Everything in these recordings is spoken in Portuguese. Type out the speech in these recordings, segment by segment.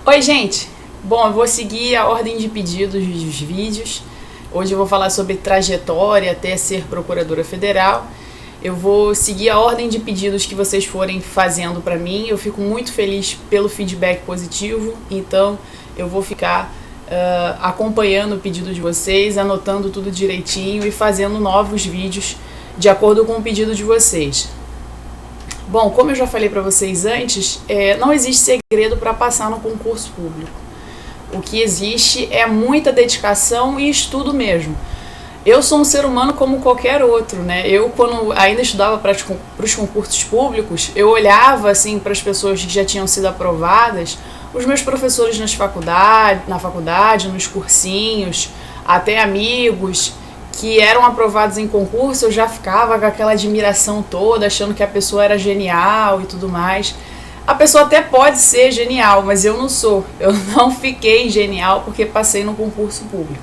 Oi, gente! Bom, eu vou seguir a ordem de pedidos dos vídeos. Hoje eu vou falar sobre trajetória até ser procuradora federal. Eu vou seguir a ordem de pedidos que vocês forem fazendo para mim. Eu fico muito feliz pelo feedback positivo, então eu vou ficar acompanhando o pedido de vocês, anotando tudo direitinho e fazendo novos vídeos de acordo com o pedido de vocês. Bom, como eu já falei para vocês antes, não existe segredo para passar no concurso público. O que existe é muita dedicação e estudo mesmo. Eu sou um ser humano como qualquer outro, né? Eu, quando ainda estudava para os concursos públicos, eu olhava assim para as pessoas que já tinham sido aprovadas, os meus professores na faculdade, nos cursinhos, até amigos que eram aprovados em concurso, eu já ficava com aquela admiração toda, achando que a pessoa era genial e tudo mais. A pessoa até pode ser genial, mas eu não sou. Eu não fiquei genial porque passei no concurso público.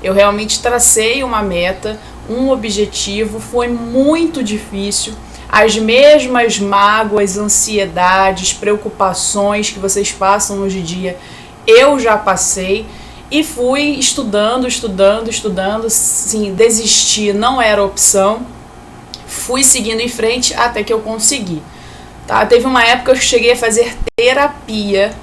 Eu realmente tracei uma meta, um objetivo, foi muito difícil. As mesmas mágoas, ansiedades, preocupações que vocês passam hoje em dia, eu já passei. E fui estudando, sim, desistir não era opção, fui seguindo em frente até que eu consegui. Tá? Teve uma época que eu cheguei a fazer terapia,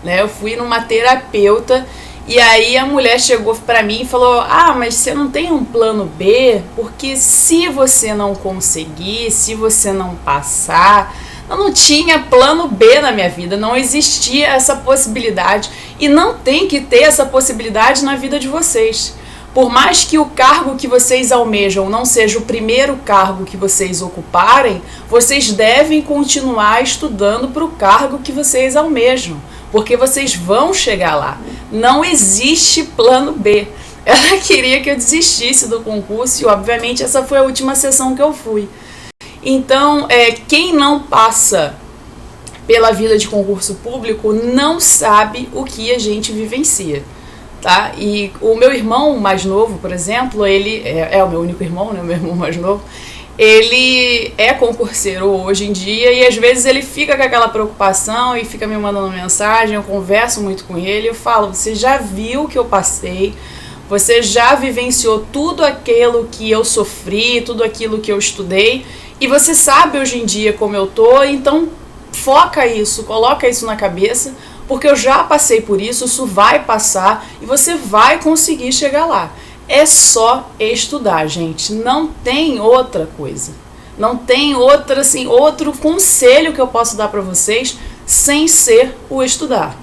né? Eu fui numa terapeuta e aí a mulher chegou pra mim e falou: mas você não tem um plano B? Porque se você não conseguir, se você não passar... Eu não tinha plano B na minha vida, não existia essa possibilidade e não tem que ter essa possibilidade na vida de vocês. Por mais que o cargo que vocês almejam não seja o primeiro cargo que vocês ocuparem, vocês devem continuar estudando para o cargo que vocês almejam, porque vocês vão chegar lá. Não existe plano B. Ela queria que eu desistisse do concurso e, obviamente, essa foi a última sessão que eu fui. Então, quem não passa pela vida de concurso público não sabe o que a gente vivencia, tá? E o meu irmão mais novo, por exemplo, ele é o meu único irmão, né? O meu irmão mais novo, ele é concurseiro hoje em dia e às vezes ele fica com aquela preocupação e fica me mandando mensagem, eu converso muito com ele, eu falo: você já viu o que eu passei? Você já vivenciou tudo aquilo que eu sofri, tudo aquilo que eu estudei? E você sabe hoje em dia como eu tô, então foca isso, coloca isso na cabeça, porque eu já passei por isso, isso vai passar e você vai conseguir chegar lá. É só estudar, gente, não tem outra coisa. Não tem outro conselho que eu posso dar para vocês sem ser o estudar.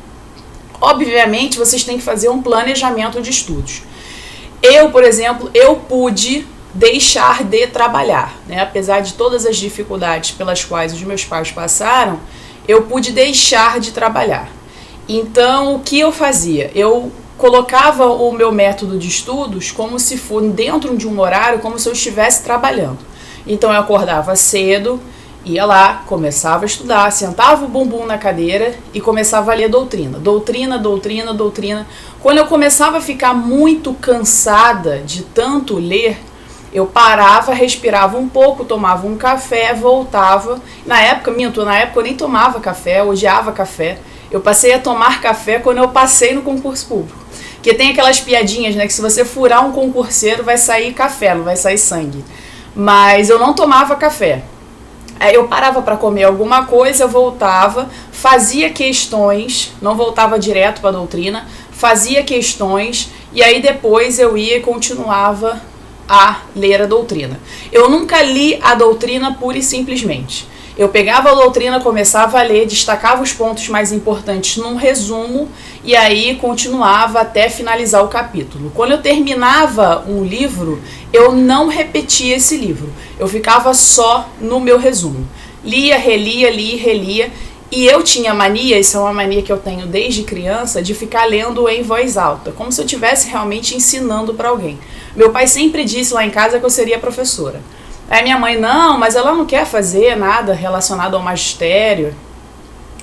Obviamente, vocês têm que fazer um planejamento de estudos. Eu, por exemplo, eu pude deixar de trabalhar, né? Apesar de todas as dificuldades pelas quais os meus pais passaram, eu pude deixar de trabalhar. Então, o que eu fazia? Eu colocava o meu método de estudos como se fosse dentro de um horário, como se eu estivesse trabalhando. Então, eu acordava cedo, ia lá, começava a estudar, sentava o bumbum na cadeira e começava a ler doutrina. Doutrina. Quando eu começava a ficar muito cansada de tanto ler, eu parava, respirava um pouco, tomava um café, voltava. Na época eu nem tomava café, eu odiava café. Eu passei a tomar café quando eu passei no concurso público. Porque tem aquelas piadinhas, né, que se você furar um concurseiro vai sair café, não vai sair sangue. Mas eu não tomava café. Aí eu parava para comer alguma coisa, eu voltava, fazia questões, não voltava direto para a doutrina, fazia questões e aí depois eu ia e continuava a ler a doutrina. Eu nunca li a doutrina pura e simplesmente. Eu pegava a doutrina, começava a ler, destacava os pontos mais importantes num resumo e aí continuava até finalizar o capítulo. Quando eu terminava um livro, eu não repetia esse livro. Eu ficava só no meu resumo. Lia, relia. E eu tinha mania, isso é uma mania que eu tenho desde criança, de ficar lendo em voz alta, como se eu estivesse realmente ensinando para alguém. Meu pai sempre disse lá em casa que eu seria professora. Aí minha mãe: não, mas ela não quer fazer nada relacionado ao magistério.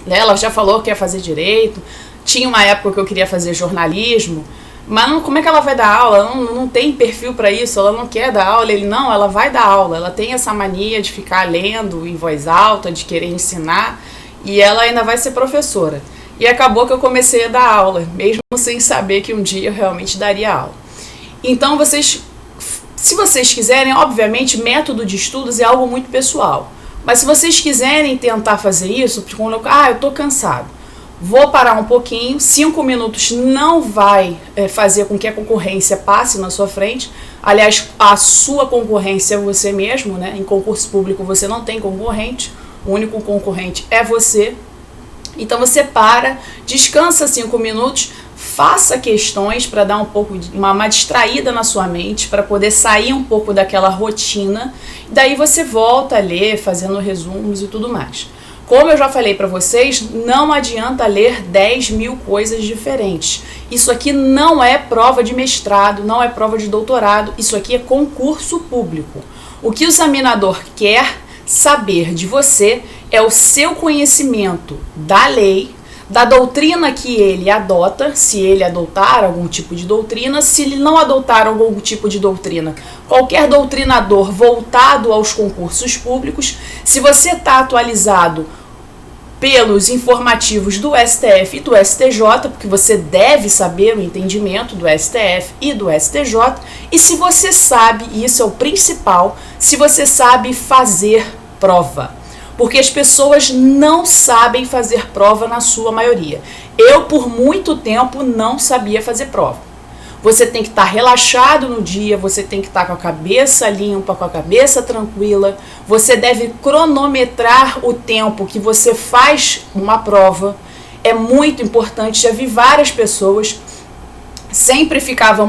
Ela já falou que quer fazer direito. Tinha uma época que eu queria fazer jornalismo. Mas não, como é que ela vai dar aula? Ela não tem perfil para isso, ela não quer dar aula. Ele: não, ela vai dar aula. Ela tem essa mania de ficar lendo em voz alta, de querer ensinar. E ela ainda vai ser professora. e acabou que eu comecei a dar aula, mesmo sem saber que um dia eu realmente daria aula. Então, se vocês quiserem, obviamente, método de estudos é algo muito pessoal. Mas se vocês quiserem tentar fazer isso, quando eu tô cansado, vou parar um pouquinho, 5 minutos não vai fazer com que a concorrência passe na sua frente. Aliás, a sua concorrência é você mesmo, né? Em concurso público você não tem concorrente, o único concorrente é você. Então você para, descansa 5 minutos, faça questões para dar uma distraída na sua mente, para poder sair um pouco daquela rotina. Daí você volta a ler, fazendo resumos e tudo mais. Como eu já falei para vocês, não adianta ler 10 mil coisas diferentes. Isso aqui não é prova de mestrado, não é prova de doutorado, isso aqui é concurso público. O que o examinador quer saber de você é o seu conhecimento da lei, da doutrina que ele adota, se ele adotar algum tipo de doutrina, se ele não adotar algum tipo de doutrina, qualquer doutrinador voltado aos concursos públicos, se você está atualizado pelos informativos do STF e do STJ, porque você deve saber o entendimento do STF e do STJ, e se você sabe, e isso é o principal, se você sabe fazer prova. Porque as pessoas não sabem fazer prova na sua maioria. Eu, por muito tempo, não sabia fazer prova. Você tem que estar relaxado no dia, você tem que estar com a cabeça limpa, com a cabeça tranquila. Você deve cronometrar o tempo que você faz uma prova. É muito importante, já vi várias pessoas, sempre ficava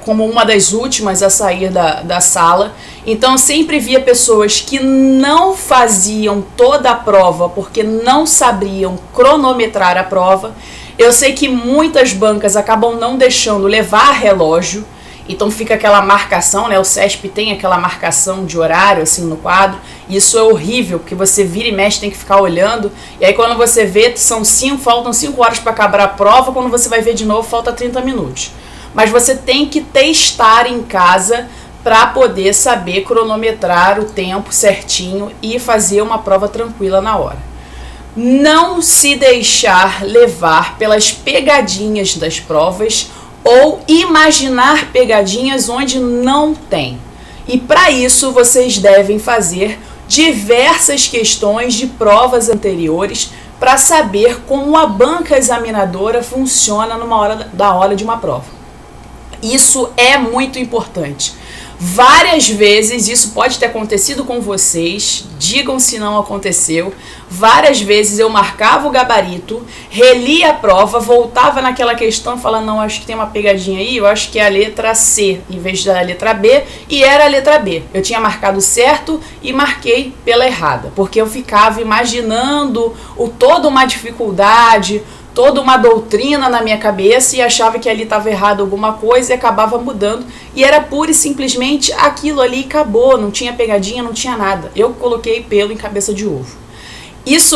como uma das últimas a sair da sala. Então eu sempre via pessoas que não faziam toda a prova porque não sabiam cronometrar a prova. Eu sei que muitas bancas acabam não deixando levar relógio, então fica aquela marcação, né? O CESP tem aquela marcação de horário assim no quadro. Isso é horrível, porque você vira e mexe, tem que ficar olhando, e aí quando você vê, faltam 5 horas para acabar a prova, quando você vai ver de novo, falta 30 minutos. Mas você tem que testar em casa para poder saber cronometrar o tempo certinho e fazer uma prova tranquila na hora. Não se deixar levar pelas pegadinhas das provas ou imaginar pegadinhas onde não tem. E para isso vocês devem fazer diversas questões de provas anteriores para saber como a banca examinadora funciona na hora de uma prova. Isso é muito importante. Várias vezes isso pode ter acontecido com vocês, digam se não aconteceu. Várias vezes eu marcava o gabarito, relia a prova, voltava naquela questão e falava, não, acho que tem uma pegadinha aí, eu acho que é a letra C em vez da letra B, e era a letra B. Eu tinha marcado certo e marquei pela errada, porque eu ficava imaginando toda uma dificuldade, toda uma doutrina na minha cabeça e achava que ali estava errado alguma coisa e acabava mudando. E era pura e simplesmente aquilo ali, acabou, não tinha pegadinha, não tinha nada. Eu coloquei pelo em cabeça de ovo. Isso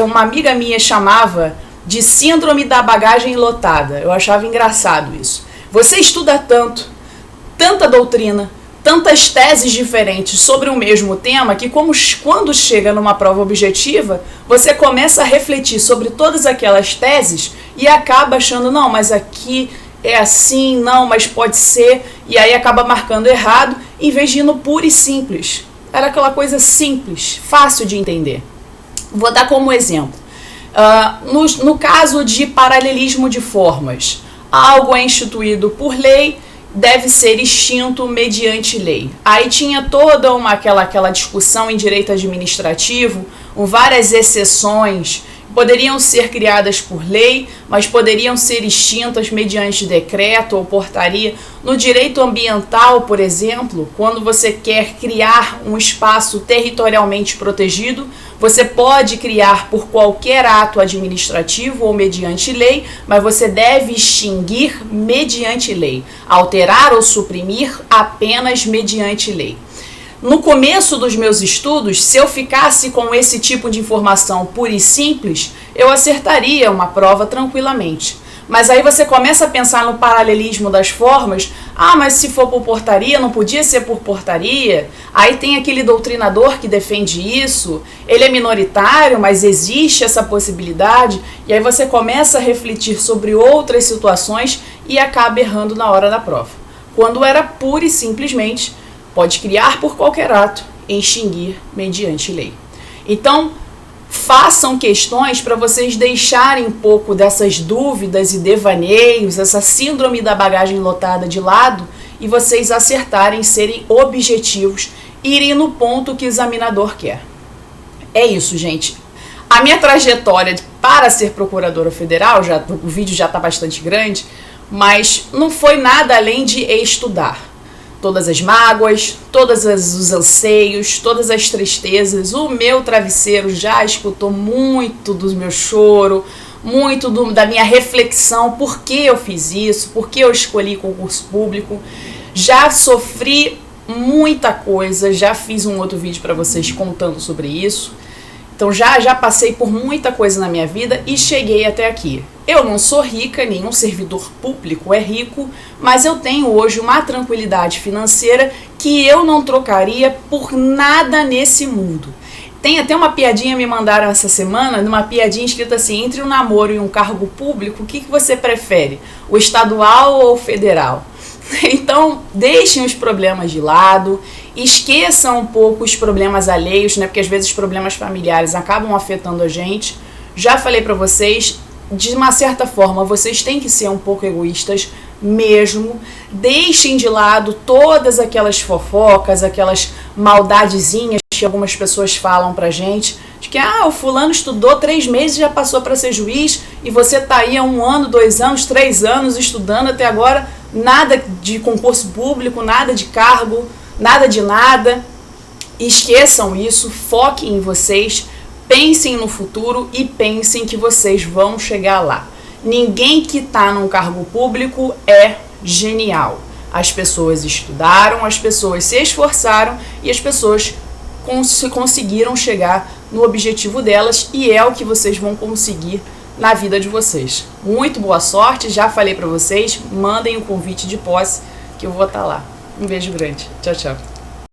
uma amiga minha chamava de síndrome da bagagem lotada. Eu achava engraçado isso. Você estuda tanta doutrina, tantas teses diferentes sobre o mesmo tema, que quando chega numa prova objetiva, você começa a refletir sobre todas aquelas teses e acaba achando, não, mas aqui é assim, não, mas pode ser, e aí acaba marcando errado, em vez de ir no puro e simples. Era aquela coisa simples, fácil de entender. Vou dar como exemplo. No caso de paralelismo de formas, algo é instituído por lei, deve ser extinto mediante lei. Aí tinha toda aquela discussão em direito administrativo, com várias exceções, poderiam ser criadas por lei, mas poderiam ser extintas mediante decreto ou portaria. No direito ambiental, por exemplo, quando você quer criar um espaço territorialmente protegido, você pode criar por qualquer ato administrativo ou mediante lei, mas você deve extinguir mediante lei, alterar ou suprimir apenas mediante lei. No começo dos meus estudos, se eu ficasse com esse tipo de informação pura e simples, eu acertaria uma prova tranquilamente. Mas aí você começa a pensar no paralelismo das formas. Ah, mas se for por portaria, não podia ser por portaria? Aí tem aquele doutrinador que defende isso. Ele é minoritário, mas existe essa possibilidade. E aí você começa a refletir sobre outras situações e acaba errando na hora da prova. Quando era pura e simplesmente, pode criar por qualquer ato, extinguir mediante lei. Então, façam questões para vocês deixarem um pouco dessas dúvidas e devaneios, essa síndrome da bagagem lotada de lado e vocês acertarem, serem objetivos, irem no ponto que o examinador quer. É isso, gente. A minha trajetória para ser procuradora federal, o vídeo já está bastante grande, mas não foi nada além de estudar. Todas as mágoas, todos os anseios, todas as tristezas. O meu travesseiro já escutou muito do meu choro, muito da minha reflexão, por que eu fiz isso, por que eu escolhi concurso público. Já sofri muita coisa, já fiz um outro vídeo para vocês contando sobre isso. Então já passei por muita coisa na minha vida e cheguei até aqui. Eu não sou rica, nenhum servidor público é rico, mas eu tenho hoje uma tranquilidade financeira que eu não trocaria por nada nesse mundo. Tem até uma piadinha, me mandaram essa semana, numa piadinha escrita assim: entre um namoro e um cargo público, o que você prefere? O estadual ou o federal? Então, deixem os problemas de lado, esqueçam um pouco os problemas alheios, né? Porque às vezes os problemas familiares acabam afetando a gente. Já falei pra vocês, de uma certa forma, vocês têm que ser um pouco egoístas mesmo. Deixem de lado todas aquelas fofocas, aquelas maldadezinhas que algumas pessoas falam pra gente, de que o fulano estudou 3 meses e já passou para ser juiz, e você tá aí há 1 ano, 2 anos, 3 anos estudando até agora, nada de concurso público, nada de cargo, nada de nada. Esqueçam isso, foquem em vocês, pensem no futuro e pensem que vocês vão chegar lá. Ninguém que está num cargo público é genial. As pessoas estudaram, as pessoas se esforçaram e as pessoas conseguiram chegar no objetivo delas, e é o que vocês vão conseguir na vida de vocês. Muito boa sorte, já falei para vocês, mandem o convite de posse que eu vou estar lá. Um beijo grande. Tchau, tchau.